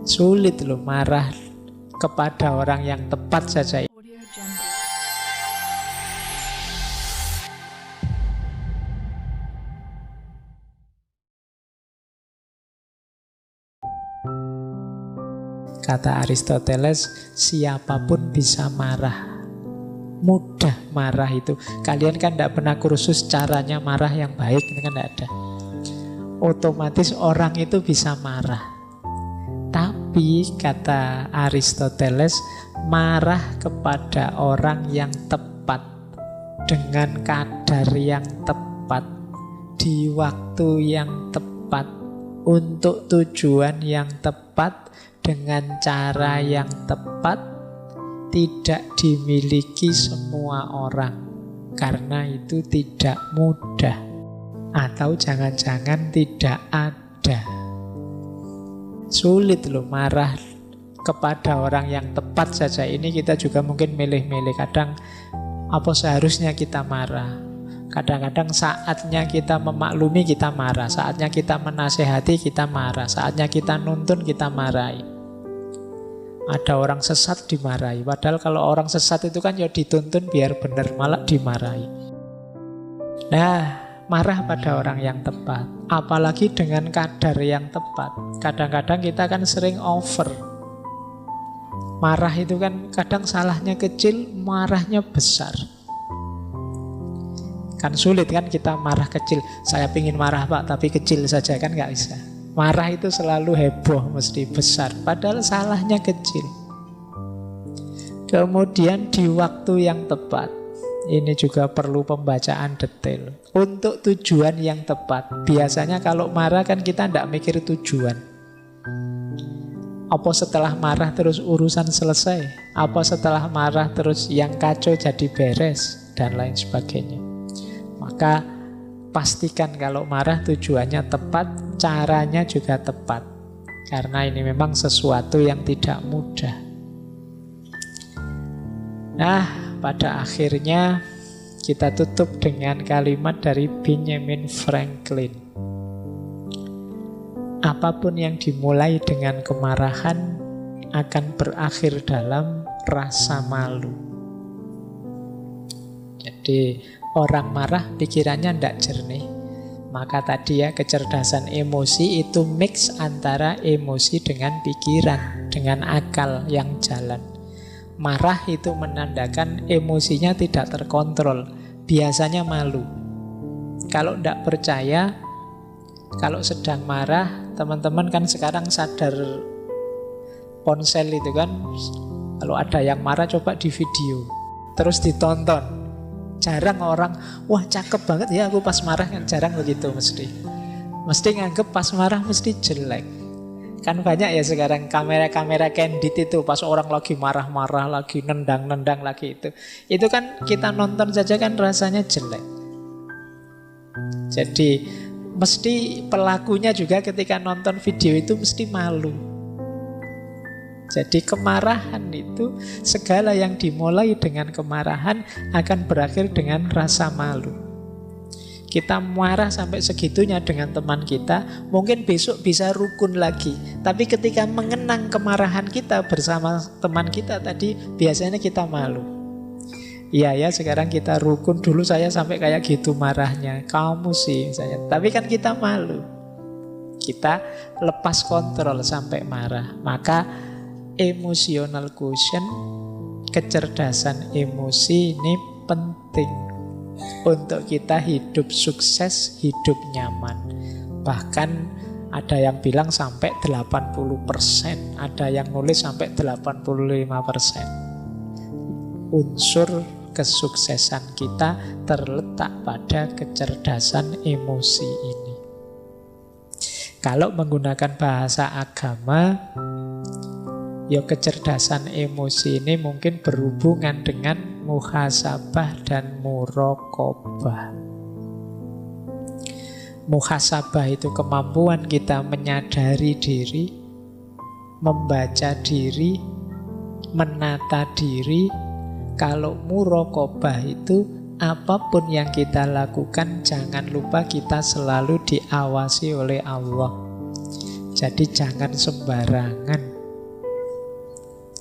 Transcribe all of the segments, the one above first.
Sulit loh marah kepada orang yang tepat saja. Audio Jungle. Kata Aristoteles, siapapun bisa marah. Mudah marah itu. Kalian kan tidak pernah kursus caranya marah yang baik, ini kan tidak ada. Otomatis orang itu bisa marah. Tapi kata Aristoteles, marah kepada orang yang tepat, dengan kadar yang tepat, di waktu yang tepat, untuk tujuan yang tepat, dengan cara yang tepat, tidak dimiliki semua orang. Karena itu tidak mudah. Atau jangan-jangan tidak ada. Sulit loh marah kepada orang yang tepat saja. Ini kita juga mungkin milih-milih. Kadang apa seharusnya kita marah. Kadang-kadang saatnya kita memaklumi kita marah. Saatnya kita menasehati kita marah. Saatnya kita nuntun kita marahi. Ada orang sesat dimarahi. Padahal kalau orang sesat itu kan ya dituntun biar benar, malah dimarahi. Nah, marah pada orang yang tepat, apalagi dengan kadar yang tepat. Kadang-kadang kita kan sering over. Marah itu kan kadang salahnya kecil, marahnya besar. Kan sulit kan kita marah kecil. Saya pingin marah Pak, tapi kecil saja kan nggak bisa. Marah itu selalu heboh, mesti besar. Padahal salahnya kecil. Kemudian di waktu yang tepat. Ini juga perlu pembacaan detail. Untuk tujuan yang tepat. Biasanya kalau marah kan kita tidak mikir tujuan. Apa setelah marah terus urusan selesai? Apa setelah marah terus yang kacau jadi beres? Dan lain sebagainya. Maka pastikan kalau marah tujuannya tepat, caranya juga tepat. Karena ini memang sesuatu yang tidak mudah. Nah, pada akhirnya kita tutup dengan kalimat dari Benjamin Franklin. Apapun yang dimulai dengan kemarahan akan berakhir dalam rasa malu. Jadi orang marah pikirannya tidak jernih. Maka tadi ya, kecerdasan emosi itu mix antara emosi dengan pikiran, dengan akal yang jalan. Marah itu menandakan emosinya tidak terkontrol. Biasanya malu. Kalau tidak percaya, kalau sedang marah, teman-teman kan sekarang sadar ponsel itu kan, kalau ada yang marah coba di video, terus ditonton. Jarang orang, wah cakep banget ya aku pas marah, kan jarang begitu mesti. Mesti nganggep pas marah mesti jelek. Kan banyak ya sekarang kamera-kamera candid itu pas orang lagi marah-marah, lagi nendang-nendang lagi itu. Itu kan kita nonton saja kan rasanya jelek. Jadi mesti pelakunya juga ketika nonton video itu mesti malu. Jadi kemarahan itu, segala yang dimulai dengan kemarahan akan berakhir dengan rasa malu. Kita marah sampai segitunya dengan teman kita, mungkin besok bisa rukun lagi. Tapi ketika mengenang kemarahan kita bersama teman kita tadi, biasanya kita malu. Iya ya, sekarang kita rukun, dulu saya sampai kayak gitu marahnya. Kamu sih, saya. Tapi kan kita malu. Kita lepas kontrol sampai marah. Maka emotional quotient, kecerdasan emosi ini penting untuk kita hidup sukses, hidup nyaman. Bahkan ada yang bilang sampai 80%, ada yang nulis sampai 85%. Unsur kesuksesan kita terletak pada kecerdasan emosi ini. Kalau menggunakan bahasa agama, ya kecerdasan emosi ini mungkin berhubungan dengan muhasabah dan muraqabah. Muhasabah itu kemampuan kita menyadari diri, membaca diri, menata diri. Kalau muraqabah itu apapun yang kita lakukan, jangan lupa kita selalu diawasi oleh Allah. Jadi jangan sembarangan.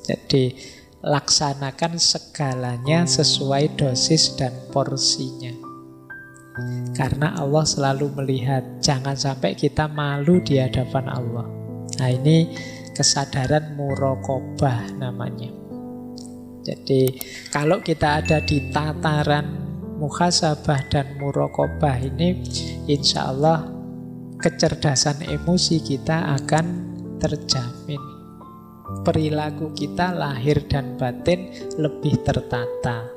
Jadi laksanakan segalanya sesuai dosis dan porsinya. Karena Allah selalu melihat, jangan sampai kita malu di hadapan Allah. Nah, ini kesadaran muraqabah namanya. Jadi kalau kita ada di tataran muhasabah dan muraqabah ini, insya Allah kecerdasan emosi kita akan terjamin. Perilaku kita lahir dan batin lebih tertata.